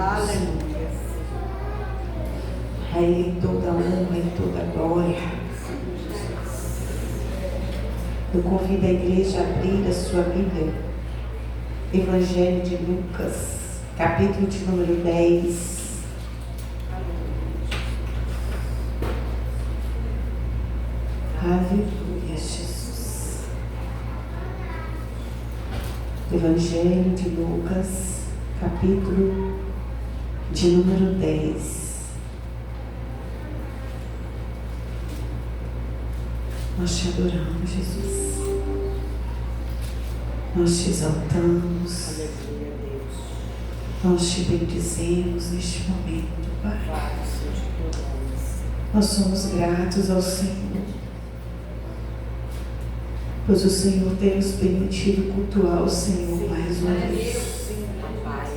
Aleluia. A Ele toda a honra e toda a glória. Eu convido a igreja a abrir a sua Bíblia. Evangelho de Lucas, capítulo de número 10. Aleluia, Jesus. Evangelho de Lucas, capítulo de número 10. Nós te adoramos, Jesus. Nós te exaltamos. Aleluia, Deus. Nós te bendizemos neste momento, Pai. Pai, seja glorioso. Nós somos gratos ao Senhor, pois o Senhor tem nos permitido cultuar o Senhor mais uma vez. Pai,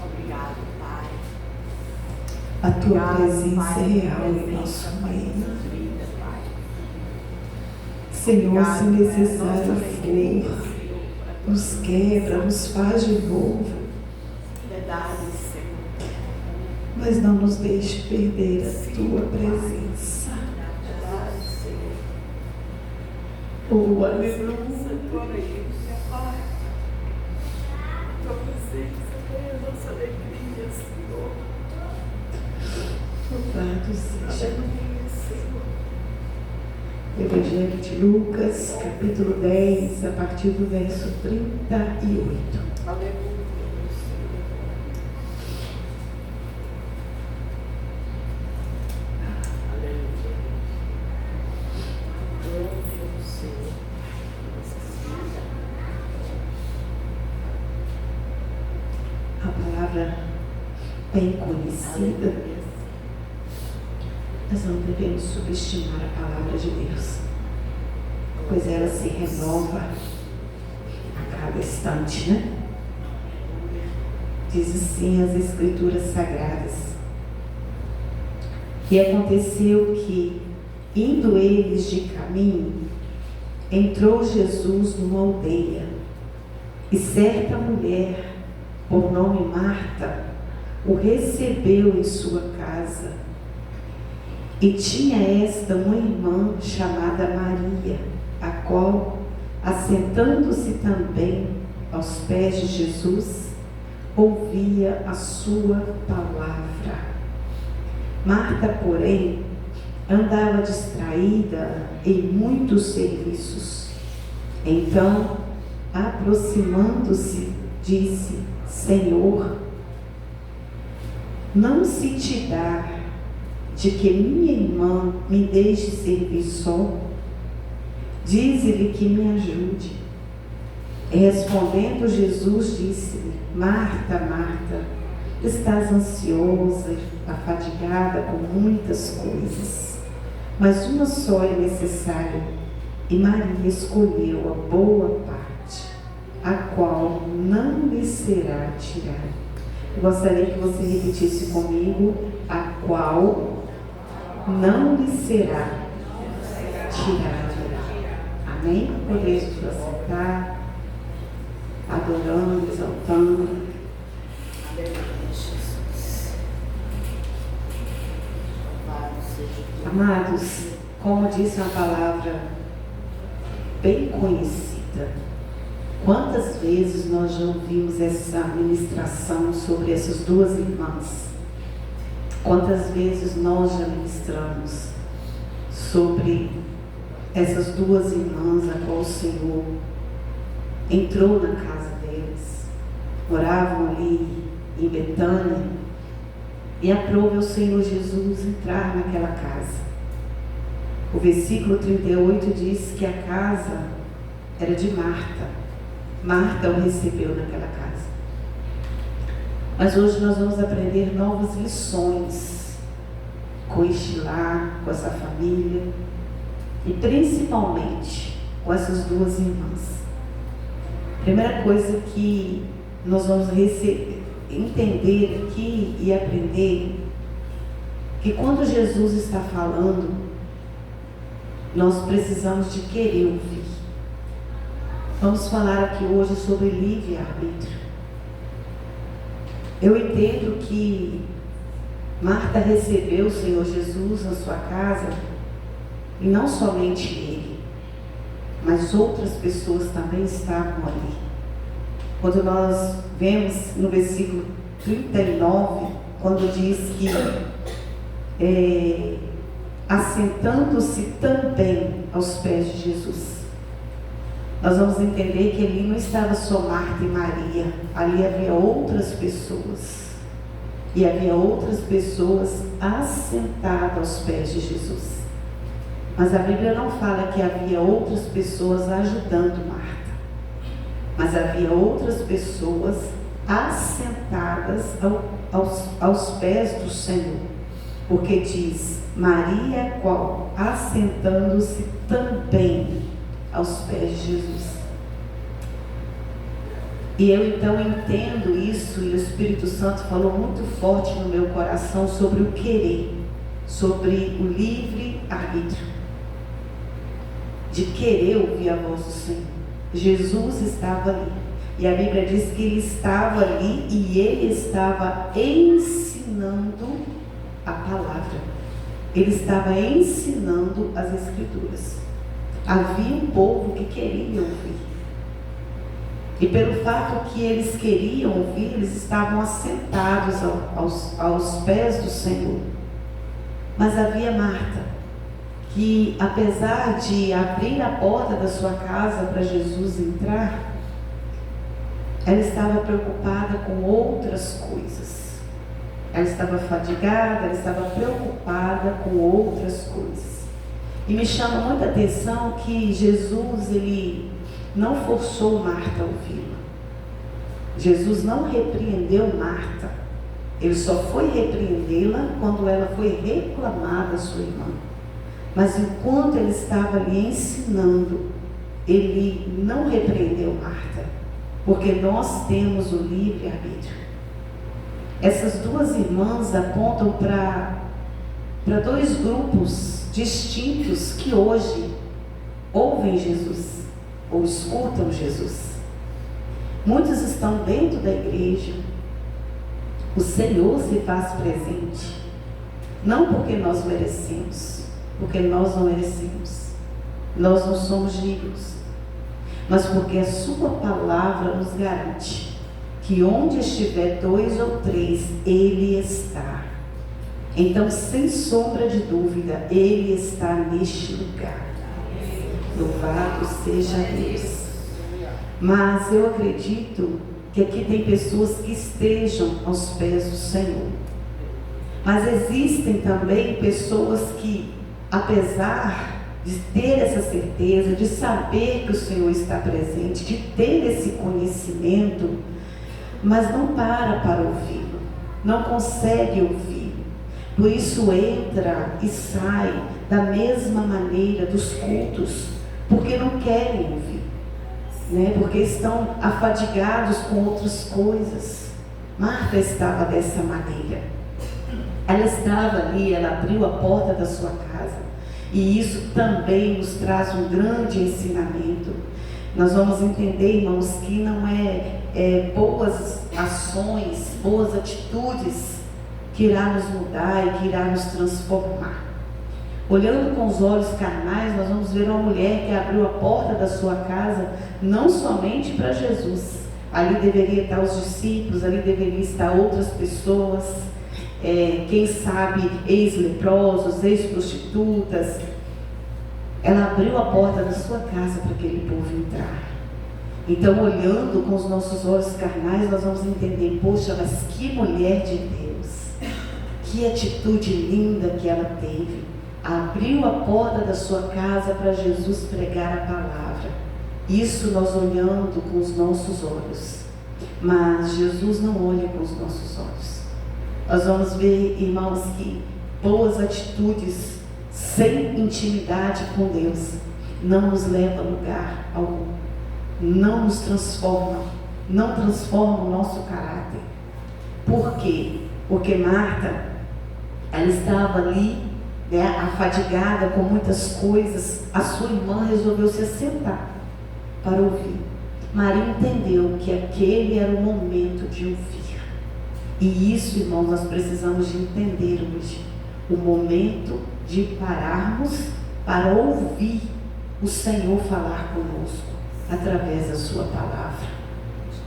obrigado, Pai. A tua Obrigado, presença Pai, é real em pela nosso presença meio. da vida, Pai. Senhor, se Obrigado, necessário nossa alegria, for, Senhor, nos quebra, nos faz de novo, verdade, Senhor. mas não nos deixe perder a tua presença. Verdade, Senhor. Oh, aleluia. Tua alegria, Pai. Tua presença é a nossa alegria, Senhor. Louvado seja. Aleluia, Senhor. Evangelho de Lucas, capítulo 10, a partir do verso 38. Aleluia, Senhor. Aleluia. Glória ao Senhor. Nossa vida. A palavra bem conhecida, Aleluia. nós não devemos subestimar a palavra de Deus, pois ela se renova a cada instante, né? Diz assim as Escrituras Sagradas. E aconteceu que, indo eles de caminho, entrou Jesus numa aldeia, e certa mulher, por nome Marta, o recebeu em sua casa. E tinha esta uma irmã chamada Maria, a qual, assentando-se também aos pés de Jesus, ouvia a sua palavra. Marta, porém, andava distraída em muitos serviços. Então, aproximando-se, disse: Senhor, não se te dá de que minha irmã me deixe servir só? Dize-lhe que me ajude. E respondendo Jesus, disse-lhe: Marta, Marta, estás ansiosa e afadigada com muitas coisas, mas uma só é necessária, e Maria escolheu a boa parte, a qual não lhe será tirada. Eu gostaria que você repetisse comigo: a qual não lhe será tirada. Amém? Podemos nos assentar, adorando, exaltando. Aleluia, Jesus. Louvado seja o teu nome. Amados, como disse uma palavra bem conhecida, quantas vezes nós já ouvimos essa ministração sobre essas duas irmãs? Quantas vezes nós já ministramos sobre essas duas irmãs a qual o Senhor entrou na casa deles, moravam ali em Betânia, e aprove ao Senhor Jesus entrar naquela casa. O versículo 38 diz que a casa era de Marta. Marta o recebeu naquela casa. Mas hoje nós vamos aprender novas lições com este lar, com essa família e principalmente com essas duas irmãs. Primeira coisa que nós vamos entender aqui e aprender, que quando Jesus está falando, nós precisamos de querer ouvir. Vamos falar aqui hoje sobre livre-arbítrio. Eu entendo que Marta recebeu o Senhor Jesus na sua casa, e não somente ele, mas outras pessoas também estavam ali. Quando nós vemos no versículo 39, quando diz que assentando-se também aos pés de Jesus, nós vamos entender que ali não estava só Marta e Maria, ali havia outras pessoas, e havia outras pessoas assentadas aos pés de Jesus. Mas a Bíblia não fala que havia outras pessoas ajudando Marta, mas havia outras pessoas assentadas aos pés do Senhor, porque diz, Maria qual? Assentando-se também aos pés de Jesus. E eu então entendo isso, e o Espírito Santo falou muito forte no meu coração sobre o querer, sobre o livre-arbítrio, de querer ouvir a voz do Senhor. Jesus estava ali, e a Bíblia diz que ele estava ali e ele estava ensinando a palavra, ele estava ensinando as Escrituras. Havia um povo que queria ouvir, e pelo fato que eles queriam ouvir, eles estavam assentados aos pés do Senhor. Mas havia Marta, que apesar de abrir a porta da sua casa para Jesus entrar, ela estava preocupada com outras coisas. Ela estava fadigada, ela estava preocupada com outras coisas. E me chama muita atenção que Jesus, ele não forçou Marta a ouvi-lo. Jesus não repreendeu Marta. Ele só foi repreendê-la quando ela foi reclamar da sua irmã. Mas enquanto ele estava ali ensinando, ele não repreendeu Marta, porque nós temos o livre-arbítrio. Essas duas irmãs apontam para dois grupos distintos que hoje ouvem Jesus, ou escutam Jesus. Muitos estão dentro da igreja, o Senhor se faz presente, não porque nós merecemos, porque nós não merecemos, nós não somos dignos, mas porque a sua palavra nos garante que onde estiver 2 ou 3, Ele está. Então, sem sombra de dúvida, Ele está neste lugar. Louvado seja Deus. Mas eu acredito que aqui tem pessoas que estejam aos pés do Senhor. Mas existem também pessoas que, apesar de ter essa certeza, de saber que o Senhor está presente, de ter esse conhecimento, mas não para ouvi-lo, não consegue ouvi-lo. Por isso entra e sai da mesma maneira dos cultos, porque não querem ouvir, né? Porque estão afadigados com outras coisas. Marta estava dessa maneira. Ela estava ali, ela abriu a porta da sua casa, e isso também nos traz um grande ensinamento. Nós vamos entender, irmãos, que não é boas ações, boas atitudes que irá nos mudar e que irá nos transformar. Olhando com os olhos carnais, nós vamos ver uma mulher que abriu a porta da sua casa não somente para Jesus. Ali deveria estar os discípulos, ali deveria estar outras pessoas, quem sabe ex-leprosos, ex-prostitutas. Ela abriu a porta da sua casa para aquele povo entrar. Então, olhando com os nossos olhos carnais, nós vamos entender, poxa, mas que mulher de Deus, que atitude linda que ela teve. Abriu a porta da sua casa para Jesus pregar a palavra. Isso nós olhando com os nossos olhos. Mas Jesus não olha com os nossos olhos. Nós vamos ver, irmãos, que boas atitudes sem intimidade com Deus não nos levam a lugar algum. Não nos transformam. Não transformam o nosso caráter. Por quê? Porque Marta, ela estava ali, afadigada com muitas coisas. A sua irmã resolveu se assentar para ouvir. Maria entendeu que aquele era o momento de ouvir. E isso, irmãos, nós precisamos de entender hoje. O momento de pararmos para ouvir o Senhor falar conosco através da sua palavra.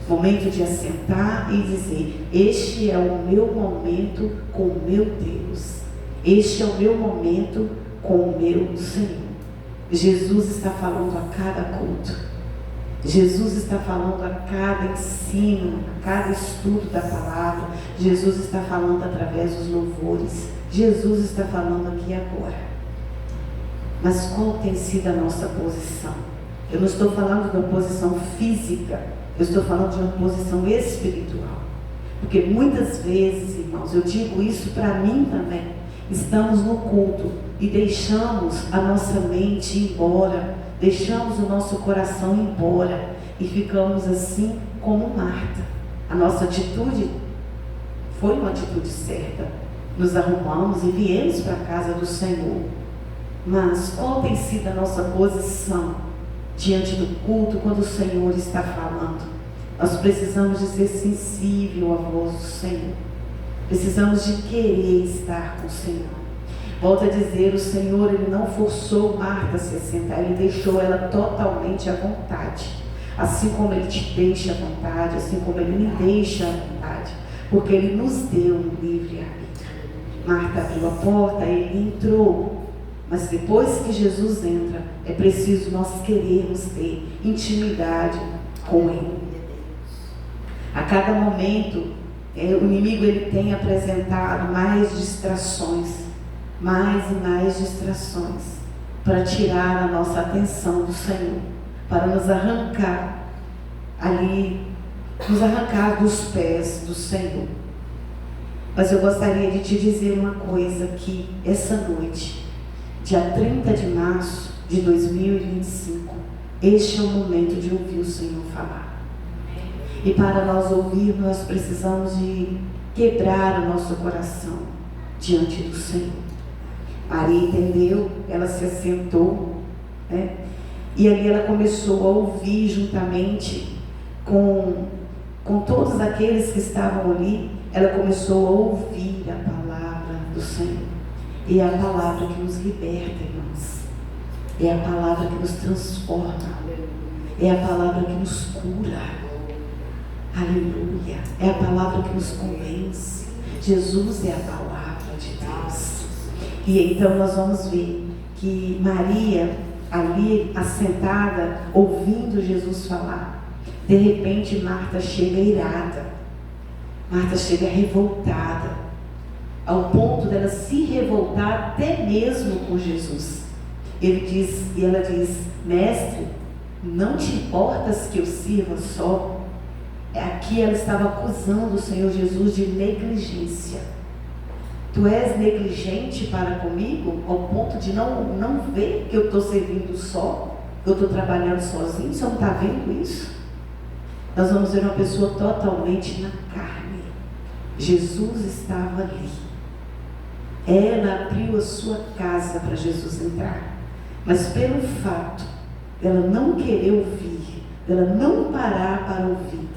Momento de assentar e dizer: este é o meu momento com o meu Deus. Este é o meu momento com o meu Senhor. Jesus está falando a cada culto. Jesus está falando a cada ensino, a cada estudo da palavra. Jesus está falando através dos louvores. Jesus está falando aqui agora. Mas qual tem sido a nossa posição? Eu não estou falando de uma posição física, eu estou falando de uma posição espiritual. Porque muitas vezes, irmãos, eu digo isso para mim também, estamos no culto e deixamos a nossa mente ir embora, deixamos o nosso coração ir embora e ficamos assim como Marta. A nossa atitude foi uma atitude certa. Nos arrumamos e viemos para a casa do Senhor. Mas qual tem sido a nossa posição diante do culto quando o Senhor está falando? Nós precisamos de ser sensível à voz do Senhor. Precisamos de querer estar com o Senhor. Volto a dizer, o Senhor, Ele não forçou Marta a se assentar, Ele deixou ela totalmente à vontade. Assim como Ele te deixa à vontade, assim como Ele me deixa à vontade. Porque Ele nos deu um livre-arbítrio. Marta abriu a porta, Ele entrou. Mas depois que Jesus entra, é preciso nós querermos ter intimidade com Ele. A cada momento, o inimigo ele tem apresentado mais distrações, mais e mais distrações, para tirar a nossa atenção do Senhor, para nos arrancar dos pés do Senhor. Mas eu gostaria de te dizer uma coisa, que essa noite, dia 30 de março de 2025, este é o momento de ouvir o Senhor falar. E para nós ouvir, nós precisamos de quebrar o nosso coração diante do Senhor. Maria entendeu, ela se assentou, né? E ali ela começou a ouvir juntamente com todos aqueles que estavam ali. Ela começou a ouvir a palavra do Senhor. E é a palavra que nos liberta, irmãos. É a palavra que nos transforma. É a palavra que nos cura. Aleluia. É a palavra que nos convence. Jesus é a palavra de Deus. E então nós vamos ver que Maria, ali assentada, ouvindo Jesus falar, de repente Marta chega irada. Marta chega revoltada, ao ponto dela se revoltar até mesmo com Jesus. Ela diz: mestre, não te importas que eu sirva só? Aqui ela estava acusando o Senhor Jesus de negligência. Tu és negligente para comigo, ao ponto de não ver que eu estou servindo só, que eu estou trabalhando sozinho. Você não está vendo isso? Nós vamos ver uma pessoa totalmente na carne. Jesus estava ali. Ela abriu a sua casa para Jesus entrar. Mas pelo fato dela não querer ouvir, dela não parar para ouvir,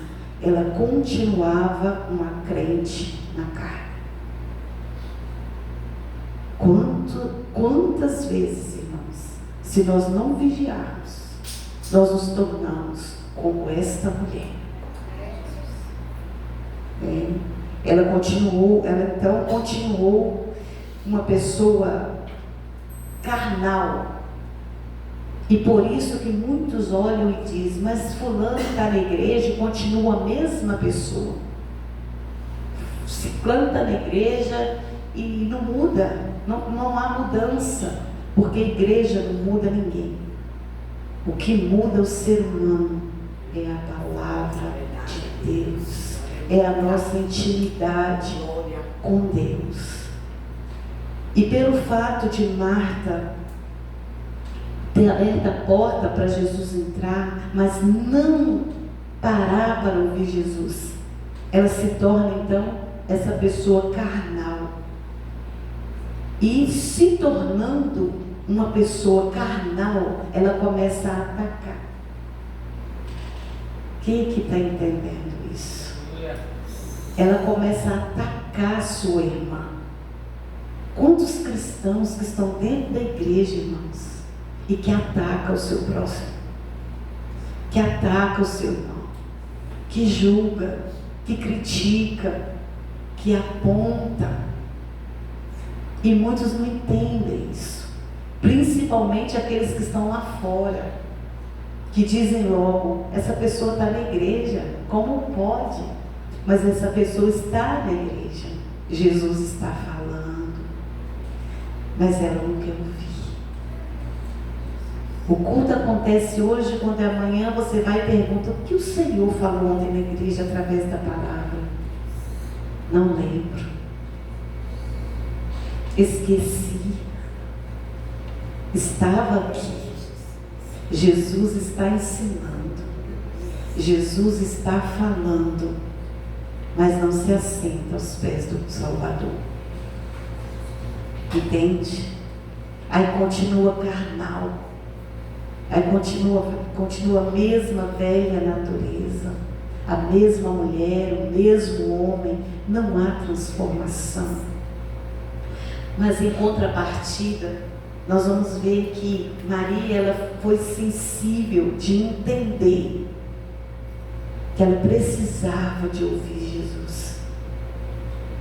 ela continuava uma crente na carne. Quantas vezes, irmãos, se nós não vigiarmos, nós nos tornamos como esta mulher. Ela então continuou uma pessoa carnal. E por isso que muitos olham e dizem: mas fulano está na igreja e continua a mesma pessoa. Ciclano está na igreja e não muda, não há mudança, porque a igreja não muda ninguém. O que muda o ser humano é a palavra de Deus, é a nossa intimidade com Deus. E pelo fato de Marta ter aberto a porta para Jesus entrar, mas não parar para ouvir Jesus, ela se torna então essa pessoa carnal. E se tornando uma pessoa carnal, ela começa a atacar. Quem que está entendendo isso? ela começa a atacar a sua irmã. Quantos cristãos que estão dentro da igreja, irmãos, e que atacam o seu próximo, que atacam o seu irmão, que julga, que critica, que aponta, e muitos não entendem isso, principalmente aqueles que estão lá fora, que dizem logo: essa pessoa está na igreja, como pode? Mas essa pessoa está na igreja, Jesus está falando, mas ela não quer ouvir. O culto acontece hoje, quando amanhã você vai e pergunta: o que o Senhor falou ontem na igreja através da palavra? Não lembro, esqueci, estava aqui. Jesus está ensinando, Jesus está falando, mas não se assenta aos pés do Salvador. Entende? Aí continua carnal, aí continua a mesma velha natureza, a mesma mulher, o mesmo homem, não há transformação. Mas em contrapartida, nós vamos ver que Maria, ela foi sensível de entender que ela precisava de ouvir Jesus.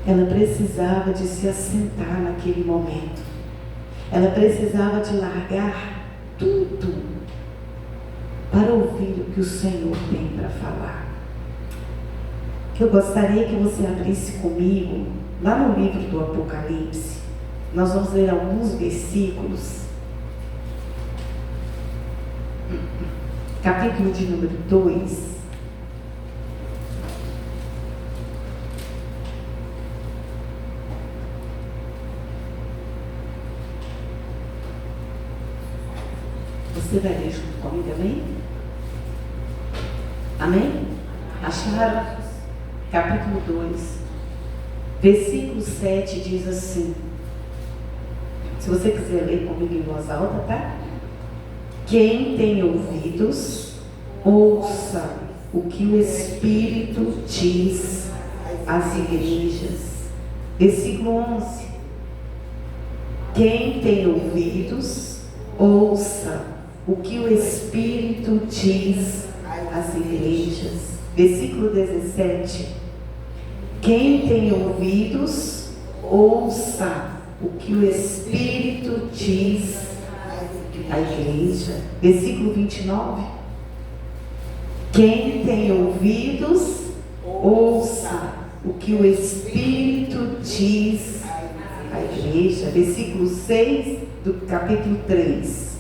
Ela precisava de se assentar naquele momento. Ela precisava de largar tudo para ouvir o que o Senhor tem para falar. Eu gostaria que você abrisse comigo lá no livro do Apocalipse. Nós vamos ler alguns versículos. Capítulo de número 2. Você vai ler junto comigo, amém? Amém? Acharam? Capítulo 2. Versículo 7 diz assim. Se você quiser ler comigo em voz alta, tá? Quem tem ouvidos, ouça o que o Espírito diz às igrejas. Versículo 11. Quem tem ouvidos, ouça o que o Espírito diz às igrejas. Versículo 17. Quem tem ouvidos, ouça o que o Espírito diz à igreja. Versículo 29. Quem tem ouvidos, ouça o que o Espírito diz à igreja. Versículo 6 do capítulo 3.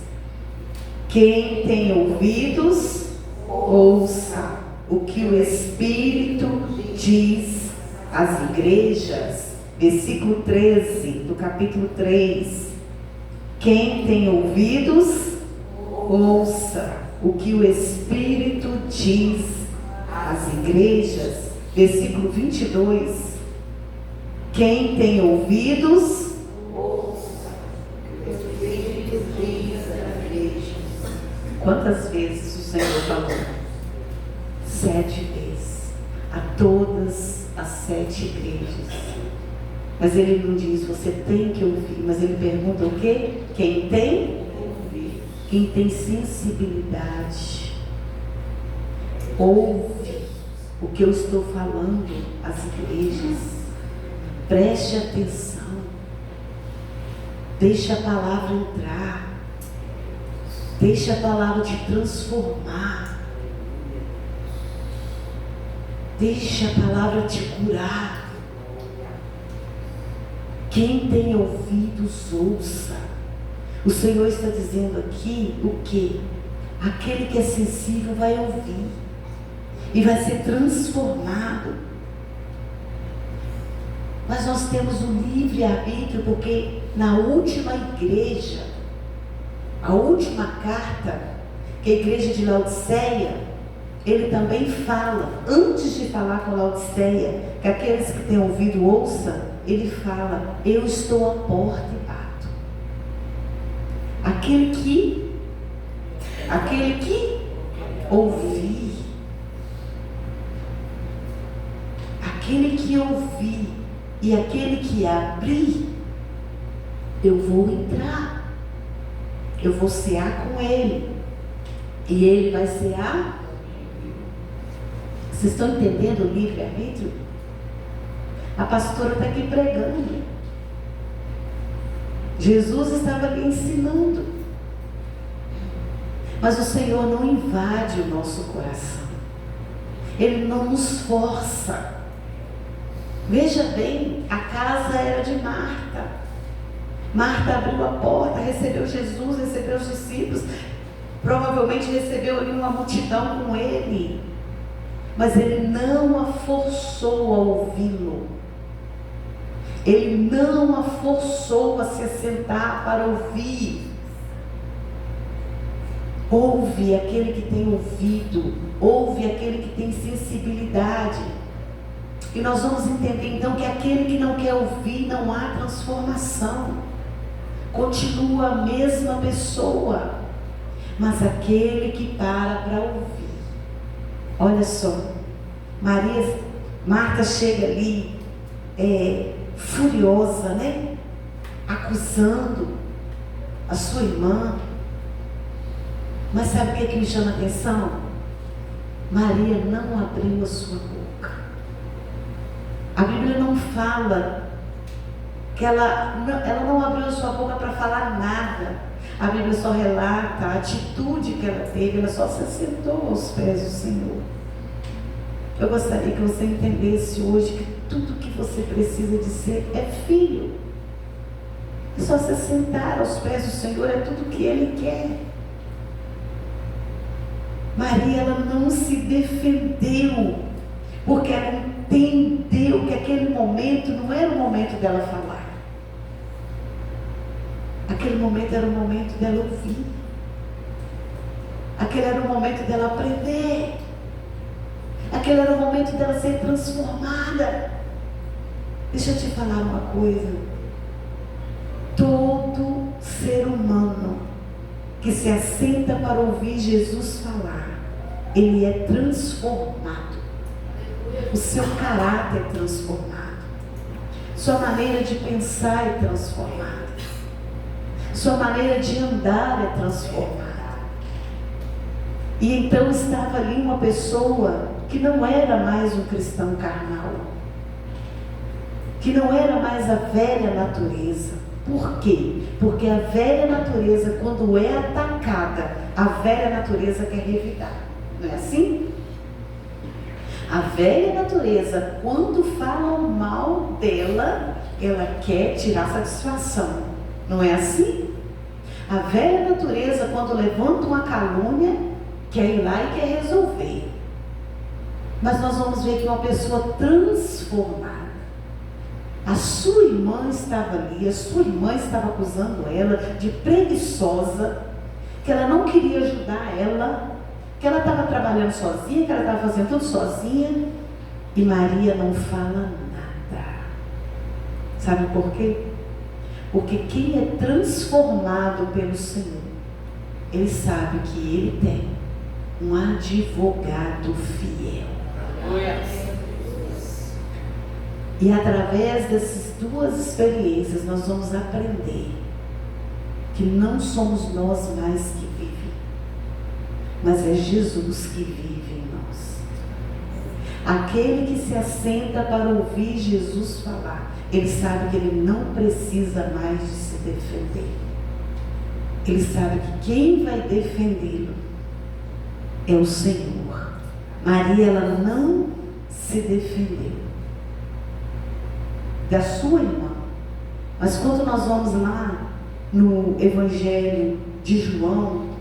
Quem tem ouvidos, ouça o que o Espírito diz às igrejas. Versículo 13 do capítulo 3. Quem tem ouvidos, ouça o que o Espírito diz às igrejas. Versículo 22. Quem tem ouvidos, ouça o que o Espírito diz às igrejas. Quantas vezes o Senhor falou? 7 vezes. A todas as 7 igrejas. Mas ele não diz: você tem que ouvir. Mas ele pergunta o quê? Quem tem? Quem tem sensibilidade, ouve o que eu estou falando às igrejas. Preste atenção. Deixa a palavra entrar. Deixa a palavra te transformar. Deixa a palavra te curar. Quem tem ouvidos, ouça. O Senhor está dizendo aqui o quê? Aquele que é sensível vai ouvir e vai ser transformado. Mas nós temos o livre-arbítrio, porque na última igreja, a última carta, que é a igreja de Laodiceia, ele também fala, antes de falar com Laodiceia, que aqueles que têm ouvido ouçam, ele fala: eu estou à porta e bato. Aquele que ouvir, aquele que ouvir e aquele que abrir, eu vou entrar, eu vou cear com ele, e ele vai cear. Vocês estão entendendo o livre-arbítrio? A pastora está aqui pregando, Jesus estava ali ensinando, mas o Senhor não invade o nosso coração, Ele não nos força. Veja bem, a casa era de Marta. Marta abriu a porta, recebeu Jesus, recebeu os discípulos, provavelmente recebeu ali uma multidão com ele, mas ele não a forçou a ouvi-lo, ele não a forçou a se assentar para ouvir. Ouve aquele que tem ouvido, ouve aquele que tem sensibilidade. E nós vamos entender então que aquele que não quer ouvir, não há transformação, continua a mesma pessoa. Mas aquele que para ouvir, olha só, Marta chega ali furiosa, né? Acusando a sua irmã. Mas sabe o que me chama a atenção? Maria não abriu a sua boca. A Bíblia não fala que ela não abriu a sua boca para falar nada. A Bíblia só relata a atitude que ela teve, ela só se assentou aos pés do Senhor. Eu gostaria que você entendesse hoje que tudo que você precisa de ser é filho. É só se assentar aos pés do Senhor, é tudo que Ele quer. Maria, ela não se defendeu, porque ela entendeu que aquele momento não era o momento dela falar. Aquele momento era o momento dela ouvir. Aquele era o momento dela aprender. Aquele era o momento dela ser transformada. Deixa eu te falar uma coisa. Todo ser humano que se assenta para ouvir Jesus falar, ele é transformado. O seu caráter é transformado. Sua maneira de pensar é transformada. Sua maneira de andar é transformada. E então estava ali uma pessoa que não era mais um cristão carnal, que não era mais a velha natureza. Por quê? Porque a velha natureza, quando é atacada, a velha natureza quer revidar. Não é assim? A velha natureza, quando falam mal dela, ela quer tirar satisfação. Não é assim? A velha natureza, quando levanta uma calúnia, quer ir lá e quer resolver. Mas nós vamos ver que uma pessoa transformada. A sua irmã estava ali, a sua irmã estava acusando ela de preguiçosa, que ela não queria ajudar ela, que ela estava trabalhando sozinha, que ela estava fazendo tudo sozinha, e Maria não fala nada. Sabe por quê? Porque quem é transformado pelo Senhor, ele sabe que ele tem um advogado fiel. E através dessas duas experiências nós vamos aprender que não somos nós mais que vivem, mas é Jesus que vive em nós. Aquele que se assenta para ouvir Jesus falar, ele sabe que ele não precisa mais de se defender. Ele sabe que quem vai defendê-lo é o Senhor. Maria, ela não se defendeu da sua irmã. Mas quando nós vamos lá no Evangelho de João,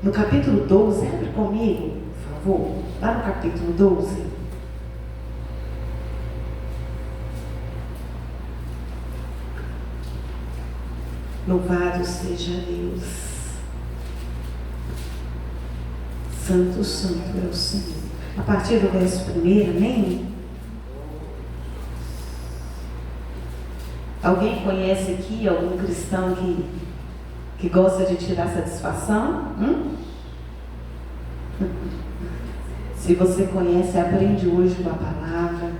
no capítulo 12, abre comigo, por favor, lá no capítulo 12. Louvado seja Deus. Santo, santo é o Senhor. A partir do verso 1, amém? Alguém conhece aqui algum cristão que gosta de tirar satisfação? Se você conhece, aprende hoje com a palavra.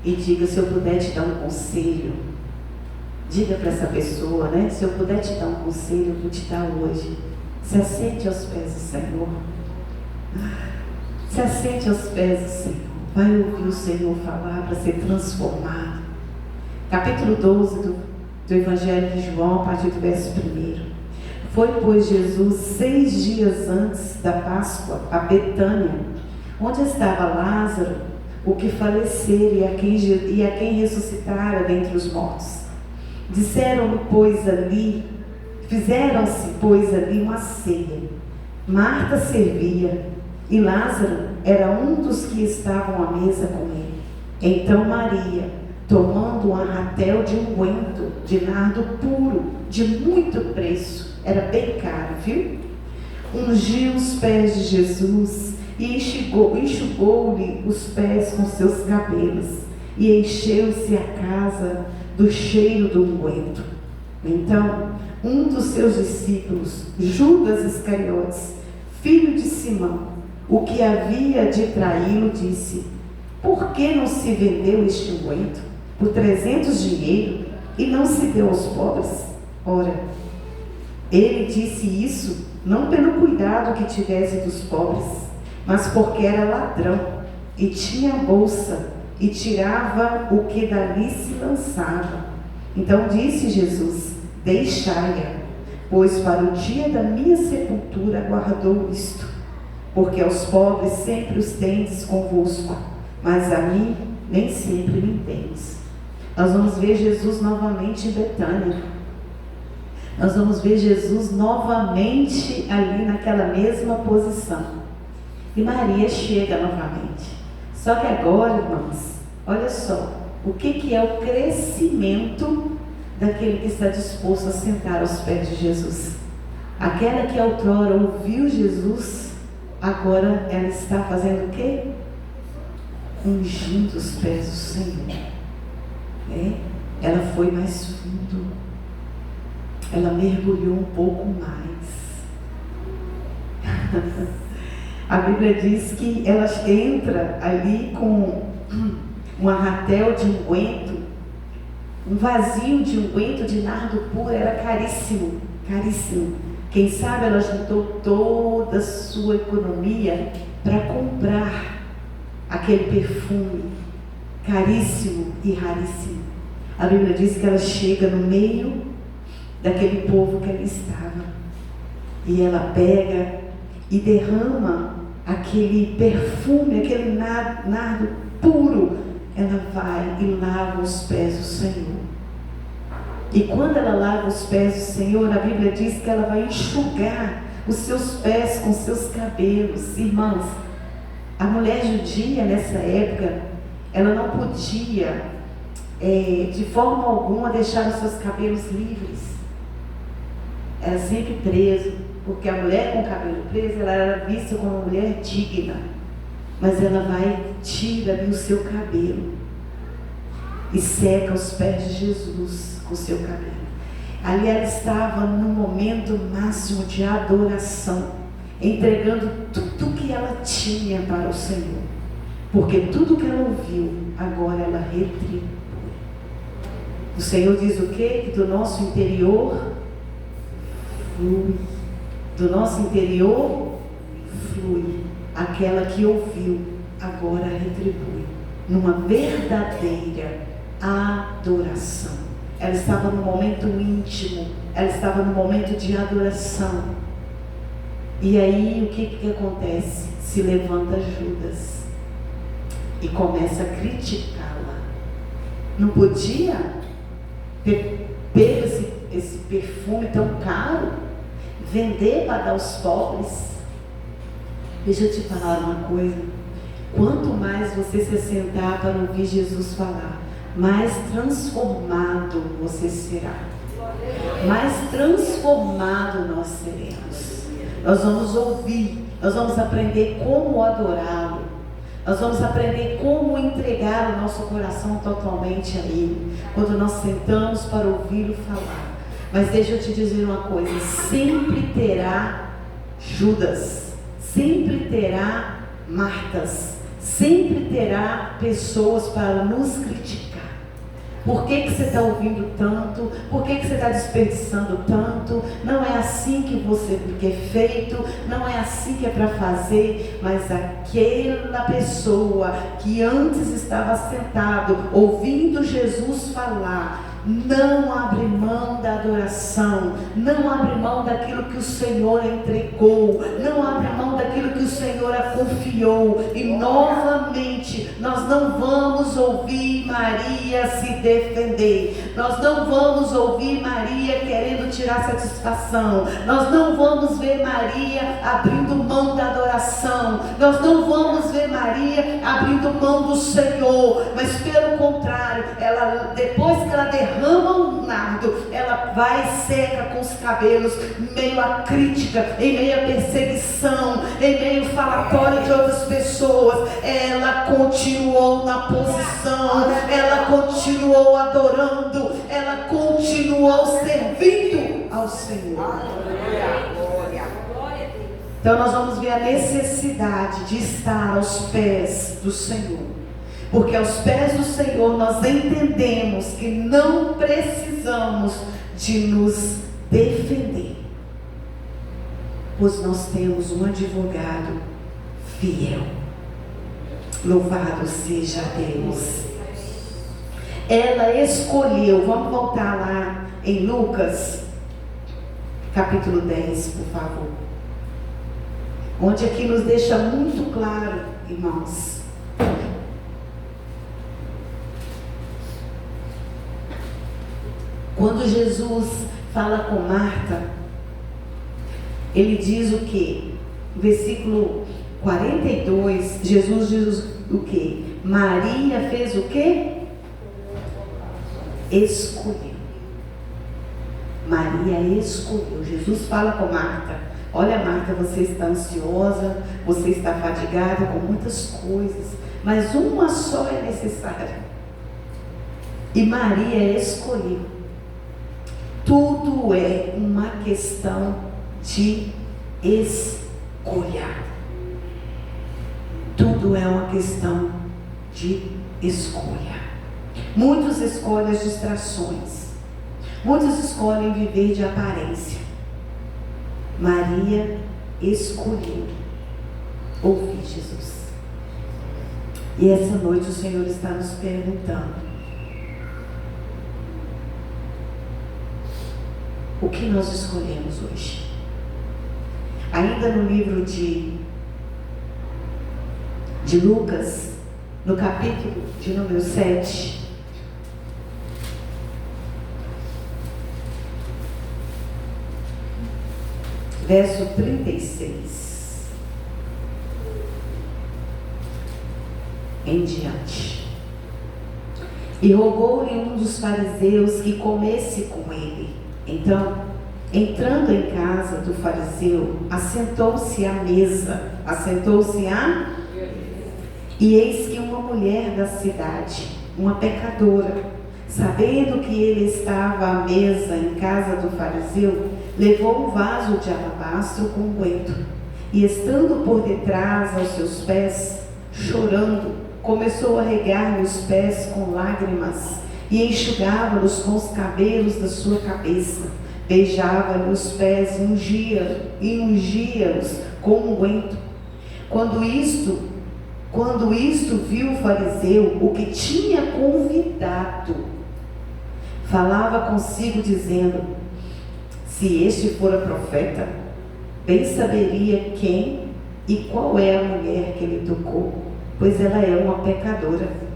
e diga: se eu puder te dar um conselho, diga para essa pessoa, né? Se eu puder te dar um conselho, eu vou te dar hoje. Se assente aos pés do Senhor. Se assente aos pés do Senhor. Vai ouvir o Senhor falar para ser transformado. Capítulo 12 do Evangelho de João, a partir do verso 1. Foi, pois, Jesus 6 dias antes da Páscoa a Betânia, onde estava Lázaro, o que falecera e a quem ressuscitara dentre os mortos. Fizeram-se, pois, ali uma ceia. Marta servia, e Lázaro era um dos que estavam à mesa com ele. Então Maria, tomando um arratel de unguento de nardo puro, de muito preço, era bem caro, viu? Ungiu os pés de Jesus e enxugou-lhe os pés com seus cabelos, e encheu-se a casa do cheiro do unguento. Então, um dos seus discípulos, Judas Iscariotes, filho de Simão, o que havia de traí-lo, disse: por que não se vendeu este unguento por 300 dinheiros e não se deu aos pobres? Ora, ele disse isso não pelo cuidado que tivesse dos pobres, mas porque era ladrão e tinha bolsa e tirava o que dali se lançava. Então disse Jesus: deixai-a, pois para o dia da minha sepultura guardou isto. Porque aos pobres sempre os tendes convosco, mas a mim nem sempre me tendes. Nós vamos ver Jesus novamente em Betânia. Nós vamos ver Jesus novamente ali naquela mesma posição. E Maria chega novamente. Só que agora, irmãos, olha só, o que é o crescimento daquele que está disposto a sentar aos pés de Jesus. Aquela que outrora ouviu Jesus, agora ela está fazendo o quê? Ungindo os pés do Senhor. Ela foi mais fundo. Ela mergulhou um pouco mais. A Bíblia diz que ela entra ali com um arratel de unguento, um vasinho de unguento de nardo puro. Era caríssimo, caríssimo. Quem sabe ela juntou toda a sua economia para comprar aquele perfume caríssimo e raríssimo. A Bíblia diz que ela chega no meio daquele povo que ela estava, e ela pega e derrama aquele perfume, aquele nardo puro. Ela vai e lava os pés do Senhor. E quando ela lava os pés do Senhor, a Bíblia diz que ela vai enxugar os seus pés com seus cabelos. Irmãos, a mulher judia nessa época, ela não podia de forma alguma deixar os seus cabelos livres. Era sempre preso, porque a mulher com o cabelo preso, ela era vista como uma mulher digna. Mas ela vai, tira ali o seu cabelo e seca os pés de Jesus com o seu cabelo. Ali ela estava no momento máximo de adoração, entregando tudo que ela tinha para o Senhor, porque tudo que ela ouviu, agora ela retribui. O Senhor diz o quê? Que do nosso interior flui. Do nosso interior flui. Aquela que ouviu, agora retribui. Numa verdadeira adoração. Ela estava no momento íntimo. Ela estava no momento de adoração. E aí o que acontece? Se levanta Judas e começa a criticá-la. Não podia ter pego esse perfume tão caro, vender para dar aos pobres. Deixa eu te falar uma coisa: quanto mais você se sentar para ouvir Jesus falar, mais transformado você será, mais transformado nós seremos. Nós vamos ouvir, nós vamos aprender como adorá-lo, nós vamos aprender como entregar o nosso coração totalmente a Ele, quando nós sentamos para ouvi-lo falar. Mas deixa eu te dizer uma coisa: sempre terá Judas, sempre terá Martas, sempre terá pessoas para nos criticar. Por que você está ouvindo tanto? Por que você está desperdiçando tanto? Não é assim que é feito, não é assim que é para fazer. Mas aquela pessoa que antes estava sentado, ouvindo Jesus falar, não abre mão da adoração, não abre mão daquilo que o Senhor entregou, não abre mão daquilo que o Senhor a confiou. E novamente, nós não vamos ouvir Maria se defender, nós não vamos ouvir Maria querendo tirar satisfação, nós não vamos ver Maria abrindo mão da adoração, nós não vamos ver Maria abrindo mão do Senhor, mas pelo contrário, ela, depois que ela derrama o nardo, ela vai seca com os cabelos, meio a crítica, em meio a perseguição, em meio ao falatório de outras pessoas. Ela continuou na posição, ela continuou adorando, ela continuou servindo ao Senhor. Então nós vamos ver a necessidade de estar aos pés do Senhor. Porque aos pés do Senhor nós entendemos que não precisamos de nos defender, pois nós temos um advogado fiel. Louvado seja Deus. Ela escolheu, vamos voltar lá em Lucas, capítulo 10, por favor. Onde aqui nos deixa muito claro, irmãos. Quando Jesus fala com Marta, ele diz o que? Versículo 42, Jesus diz o que? Maria fez o que? Escolheu. Maria escolheu. Jesus fala com Marta: olha, Marta, você está ansiosa, você está fadigada com muitas coisas, mas uma só é necessária. E Maria escolheu. Tudo é uma questão de escolha. Tudo é uma questão de escolha. Muitos escolhem as distrações. Muitos escolhem viver de aparência. Maria escolheu ouvir Jesus. E essa noite o Senhor está nos perguntando: o que nós escolhemos hoje? Ainda no livro de Lucas, no capítulo de número 7, verso 36 em diante. E rogou-lhe um dos fariseus que comesse com ele. Então, entrando em casa do fariseu, assentou-se à mesa. E eis que uma mulher da cidade, uma pecadora, sabendo que ele estava à mesa em casa do fariseu, levou um vaso de alabastro com unguento, e estando por detrás aos seus pés, chorando, começou a regar-lhe os pés com lágrimas, e enxugava-los com os cabelos da sua cabeça, beijava-lhe os pés e ungia-os com unguento. Quando isto viu o fariseu, o que tinha convidado, falava consigo dizendo: se este fora profeta, bem saberia quem e qual é a mulher que ele tocou, pois ela é uma pecadora.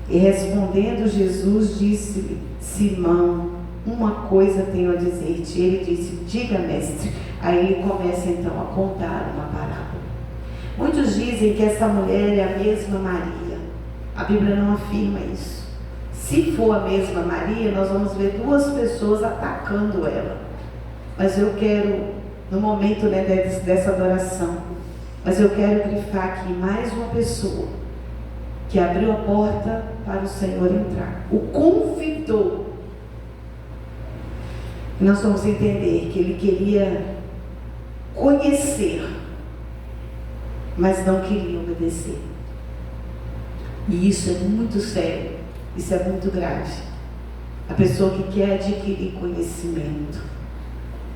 E respondendo Jesus, disse-lhe: Simão, uma coisa tenho a dizer-te. Ele disse: diga, mestre. Aí ele começa então a contar uma parábola. Muitos dizem que essa mulher é a mesma Maria. A Bíblia não afirma isso. Se for a mesma Maria, nós vamos ver duas pessoas atacando ela. Mas eu quero, no momento dessa adoração, mas eu quero grifar aqui mais uma pessoa que abriu a porta para o Senhor entrar, o convidou. Nós vamos entender que ele queria conhecer, mas não queria obedecer. E isso é muito sério, isso é muito grave. A pessoa que quer adquirir conhecimento,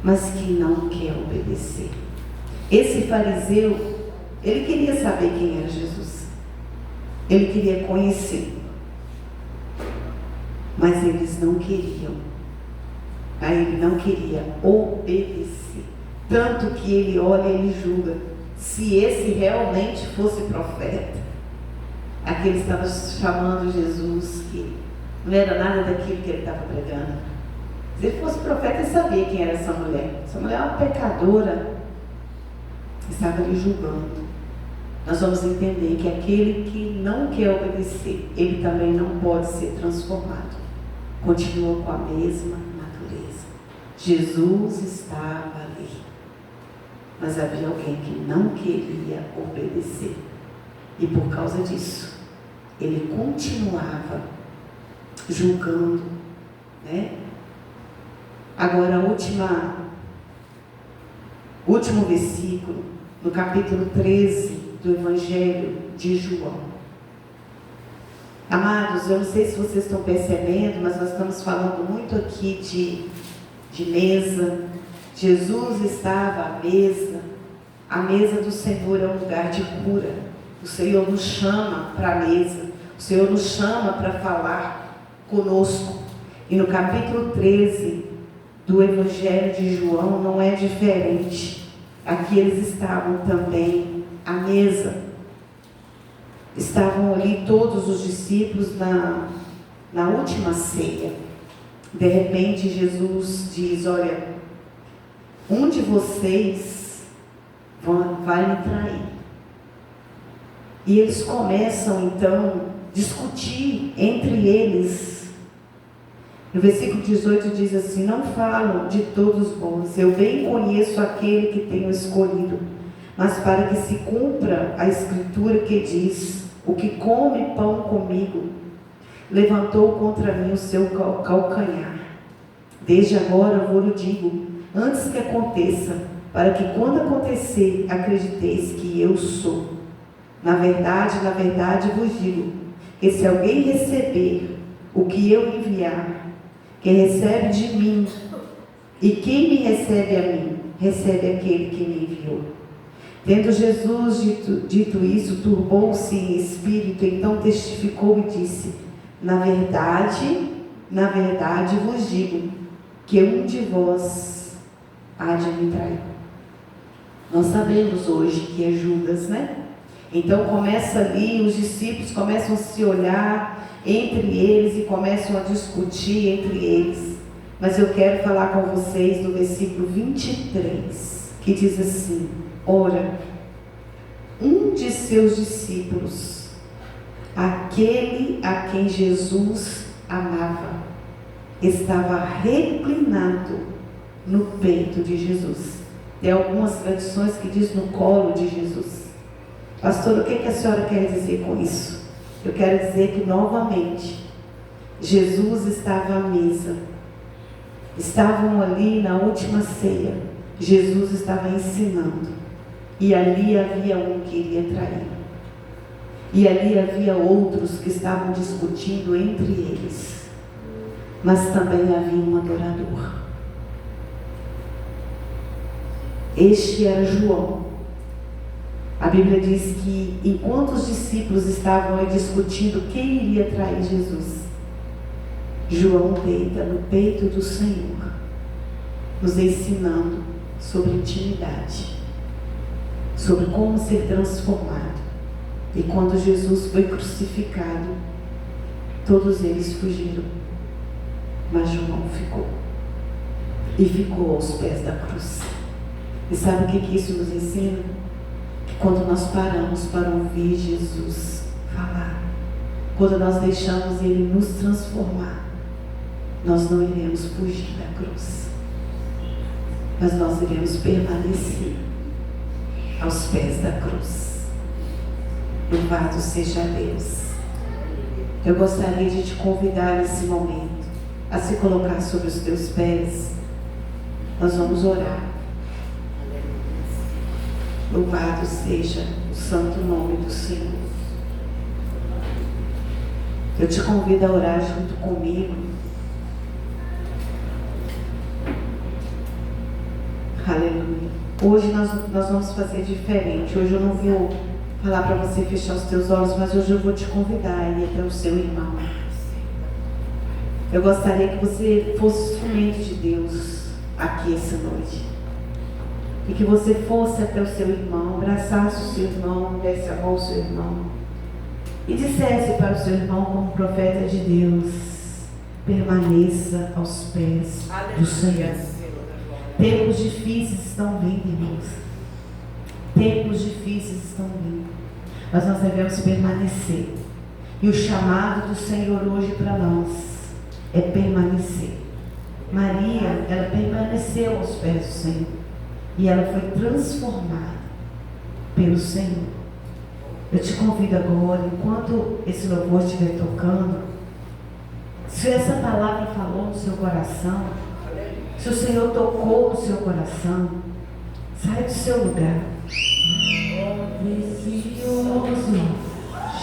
mas que não quer obedecer. Esse fariseu, ele queria saber quem era Jesus. Ele queria conhecer. Mas eles não queriam. Aí ele não queria obedecer. Tanto que ele olha e ele julga. Se esse realmente fosse profeta, aquele estava chamando Jesus, que não era nada daquilo que ele estava pregando. Se ele fosse profeta, ele sabia quem era essa mulher. Essa mulher é uma pecadora. Estava ali julgando. Nós vamos entender que aquele que não quer obedecer, ele também não pode ser transformado. Continua com a mesma natureza. Jesus estava ali, mas havia alguém que não queria obedecer. E por causa disso, ele continuava julgando, né? Agora, último versículo, no capítulo 13 do Evangelho de João. Amados, eu não sei se vocês estão percebendo, mas nós estamos falando muito aqui de mesa. Jesus estava à mesa. A mesa do Senhor é um lugar de cura. O Senhor nos chama para a mesa. O Senhor nos chama para falar conosco. E no capítulo 13 do Evangelho de João não é diferente. Aqui eles estavam também à mesa. Estavam ali todos os discípulos na última ceia. De repente Jesus diz: olha, um de vocês vai me trair. E eles começam então a discutir entre eles. No versículo 18 diz assim: não falo de todos vós, eu bem conheço aquele que tenho escolhido, mas para que se cumpra a escritura que diz: o que come pão comigo, levantou contra mim o seu calcanhar. Desde agora eu vou digo, antes que aconteça, para que quando acontecer, acrediteis que eu sou. Na verdade vos digo, que se alguém receber o que eu enviar, quem recebe de mim, e quem me recebe a mim, recebe aquele que me enviou. Tendo Jesus dito isso, turbou-se em espírito, então testificou e disse: na verdade vos digo, que um de vós há de me trair. Nós sabemos hoje que é Judas, né? Então começa ali, os discípulos começam a se olhar entre eles e começam a discutir entre eles. Mas eu quero falar com vocês do versículo 23, que diz assim: ora, um de seus discípulos, aquele a quem Jesus amava, estava reclinado no peito de Jesus. Tem algumas tradições que diz no colo de Jesus. Pastor, o que a senhora quer dizer com isso? Eu quero dizer que novamente Jesus estava à mesa. Estavam ali na última ceia. Jesus estava ensinando. E ali havia um que iria trair. E ali havia outros que estavam discutindo entre eles. Mas também havia um adorador. Este era João. A Bíblia diz que enquanto os discípulos estavam ali discutindo quem iria trair Jesus, João deita no peito do Senhor, nos ensinando sobre intimidade, sobre como ser transformado. E quando Jesus foi crucificado, todos eles fugiram, mas João ficou. E ficou aos pés da cruz. E sabe o que isso nos ensina? Que quando nós paramos para ouvir Jesus falar, quando nós deixamos Ele nos transformar, nós não iremos fugir da cruz, mas nós iremos permanecer aos pés da cruz. Louvado seja Deus. Eu gostaria de te convidar nesse momento a se colocar sobre os teus pés. Nós vamos orar. Louvado seja o santo nome do Senhor. Eu te convido a orar junto comigo. Aleluia. Hoje nós vamos fazer diferente. Hoje eu não vou falar para você fechar os teus olhos, mas hoje eu vou te convidar a ir até o seu irmão. Eu gostaria que você fosse instrumento de Deus aqui essa noite. E que você fosse até o seu irmão, abraçasse o seu irmão, desse a mão ao seu irmão. E dissesse para o seu irmão, como profeta de Deus: permaneça aos pés do Senhor. Tempos difíceis estão vindo, irmãos. Tempos difíceis estão vindo. Mas nós devemos permanecer. E o chamado do Senhor hoje para nós é permanecer. Maria, ela permaneceu aos pés do Senhor. E ela foi transformada pelo Senhor. Eu te convido agora, enquanto esse louvor estiver tocando, se essa palavra falou no seu coração, se o Senhor tocou no seu coração, sai do seu lugar. Precioso.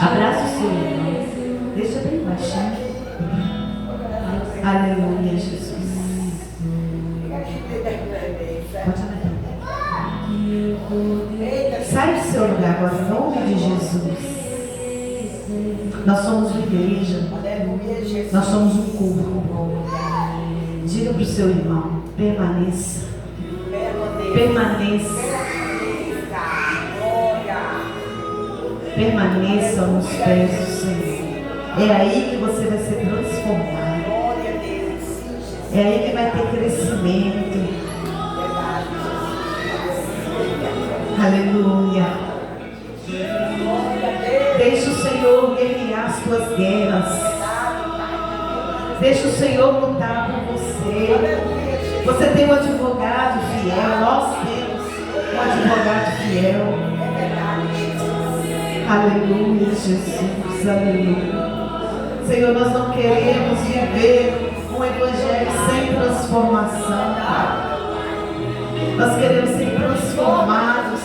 Abraça o seu irmão. Deixa bem baixinho. Aleluia, Jesus. Pode andar. Sai do seu lugar agora, em nome de Jesus. Nós somos uma igreja. Nós somos um corpo. Diga para o seu irmão: permaneça. Permaneça. Permaneça nos pés do Senhor. É aí que você vai ser transformado. É aí que vai ter crescimento. Aleluia. Deixa o Senhor guerrear as tuas guerras. Deixa o Senhor lutar por você. Você tem um advogado fiel. Nós temos um advogado fiel. Aleluia, Jesus. Aleluia. Senhor, nós não queremos viver um evangelho sem transformação, Pai. Nós queremos ser transformados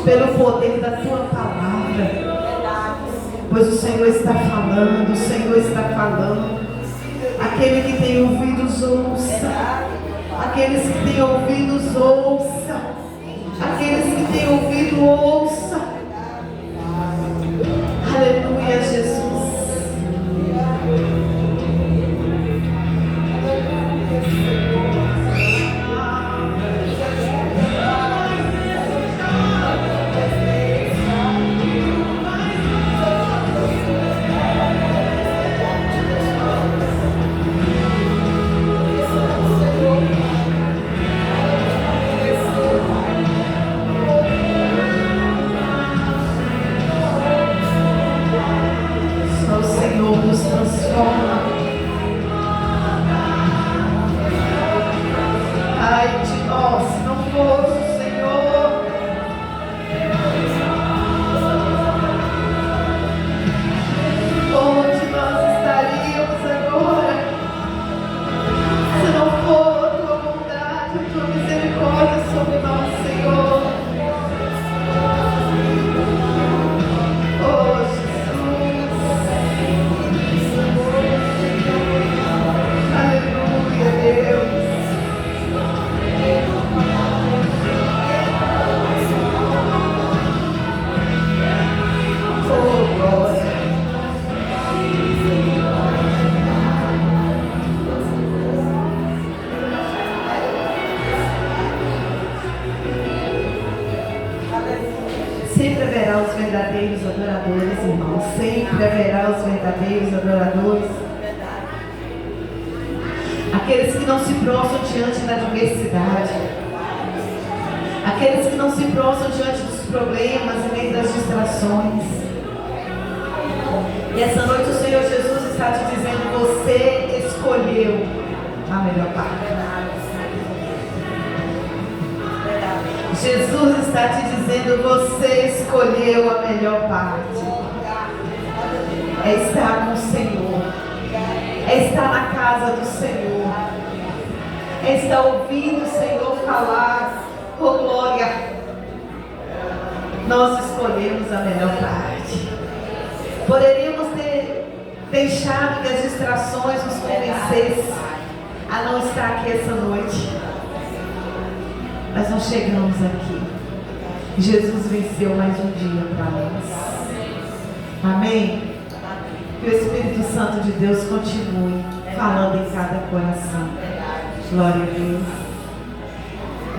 pelo poder da Tua palavra. Pois o Senhor está falando, o Senhor está falando. Aquele que tem ouvidos, ouça. Aqueles que têm ouvidos, ouça. Aqueles que têm ouvido, ouça. Aleluia, Jesus. Sempre haverá os verdadeiros adoradores, irmãos. Sempre haverá os verdadeiros adoradores. Aqueles que não se prostram diante da adversidade. Aqueles que não se prostram diante dos problemas e nem das distrações. E essa noite o Senhor Jesus está te dizendo: você escolheu a melhor parte. Jesus está te dizendo: você escolheu a melhor parte. É estar com o Senhor. É estar na casa do Senhor. É estar ouvindo o Senhor falar. Oh, glória! Nós escolhemos a melhor parte. Poderíamos ter deixado que as distrações nos convencessem a não estar aqui essa noite. Mas nós chegamos aqui. Jesus venceu mais um dia para nós. Amém? Que o Espírito Santo de Deus continue falando em cada coração. Glória a Deus.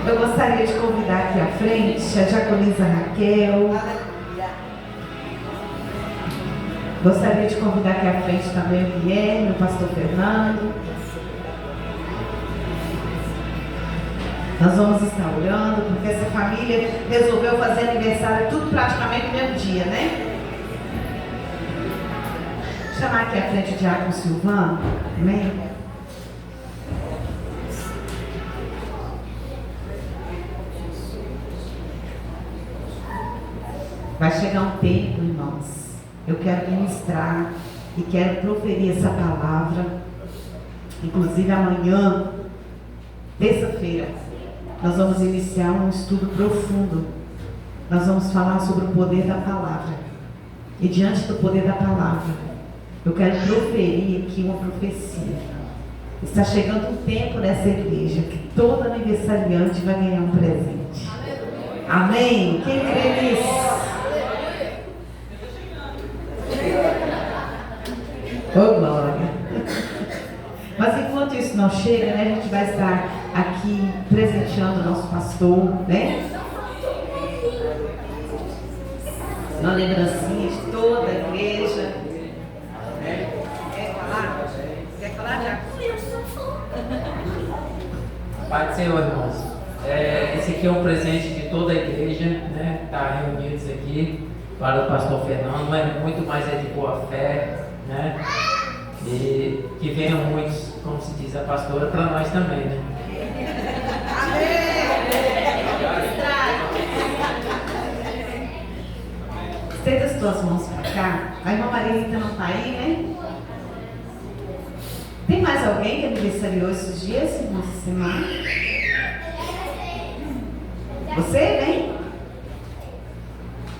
Eu gostaria de convidar aqui à frente a diaconisa Raquel. Gostaria de convidar aqui à frente também o Guilherme, o pastor Fernando. Nós vamos estar orando, porque essa família resolveu fazer aniversário tudo praticamente no mesmo dia, né? Vou chamar aqui à frente o diácono Silvano. Amém? Vai chegar um tempo, irmãos. Eu quero ministrar e quero proferir essa palavra. Inclusive amanhã, terça-feira, nós vamos iniciar um estudo profundo. Nós vamos falar sobre o poder da palavra. E diante do poder da palavra, eu quero proferir aqui uma profecia. Está chegando um tempo nessa igreja que todo aniversariante vai ganhar um presente. Amém? Quem crê nisso? Oh, glória. Mas enquanto isso não chega, né, a gente vai estar aqui presenteando o nosso pastor, né? Uma lembrancinha de toda a igreja. Quer falar? Quer falar, Diácono? Pai do Senhor, irmãos. Esse aqui é um presente de toda a igreja, né? Está reunidos aqui para o pastor Fernando, mas muito mais é de boa fé, né? E que venham muitos, como se diz a pastora, para nós também, né? Estenda as tuas mãos para cá. A irmã Maria não está aí, né? Tem mais alguém que aniversariou esses dias, irmã, essa semana? Você, vem?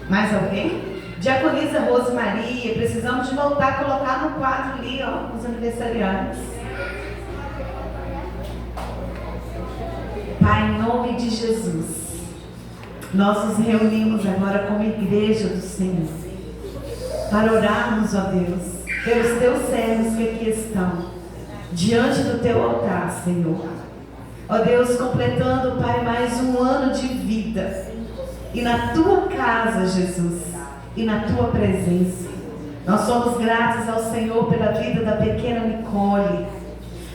Mais alguém? Diaconisa Rose Maria, precisamos de voltar a colocar no quadro ali, ó, os aniversariantes. Pai, em nome de Jesus, nós nos reunimos agora como igreja do Senhor, para orarmos, ó Deus, pelos teus servos que aqui estão, diante do teu altar, Senhor. Ó Deus, completando, Pai, mais um ano de vida, e na tua casa, Jesus, e na tua presença. Nós somos gratos ao Senhor pela vida da pequena Nicole.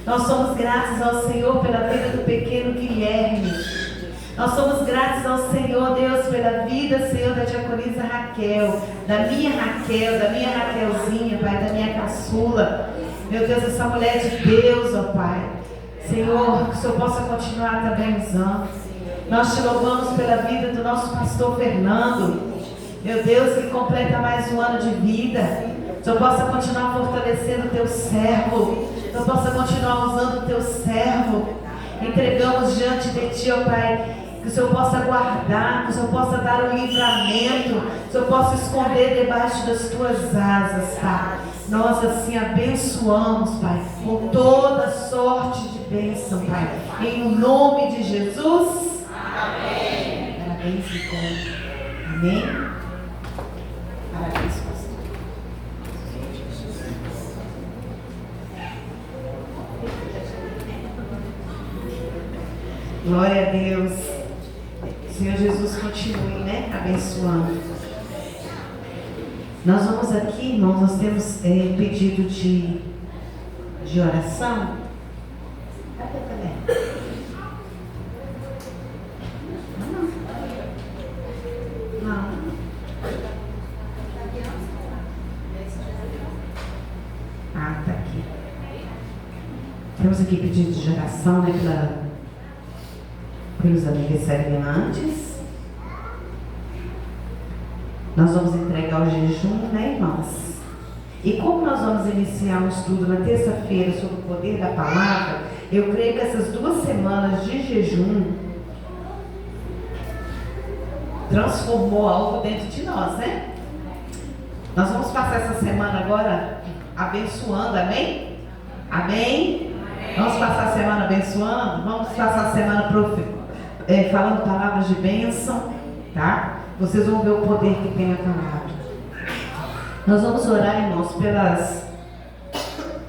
Nós somos gratos ao Senhor pela vida do pequeno Guilherme. Nós somos gratos ao Senhor, Deus, pela vida, Senhor, da diaconisa Raquel, da minha Raquelzinha, Pai, da minha caçula. Meu Deus, essa mulher de Deus, ó Pai. Senhor, que o Senhor possa continuar também usando. Nós te louvamos pela vida do nosso pastor Fernando. Meu Deus, que completa mais um ano de vida. Que o Senhor possa continuar fortalecendo o teu servo. Que o Senhor possa continuar usando o teu servo. Entregamos diante de ti, ó Pai, que o Senhor possa guardar, que o Senhor possa dar o livramento, que o Senhor possa esconder debaixo das tuas asas, Pai. Nós assim abençoamos, Pai, com toda sorte de bênção, Pai. Em nome de Jesus. Amém. Parabéns, Nicole. Amém. Parabéns, pastor. Glória a Deus. Senhor Jesus, continue, né? Abençoando. Nós vamos aqui, irmãos, nós temos pedido de oração. Cadê? Não. Ah, tá aqui. Temos aqui pedido de oração, né, pelos aniversariantes. Nós vamos entregar o jejum, né, irmãos? E como nós vamos iniciar um estudo na terça-feira sobre o poder da palavra, eu creio que essas 2 semanas de jejum transformou algo dentro de nós, né? Nós vamos passar essa semana agora abençoando, amém? Amém? Vamos passar a semana abençoando? Vamos passar a semana falando palavras de bênção, tá? Vocês vão ver o poder que tem a palavra. Nós vamos orar, irmãos, pelas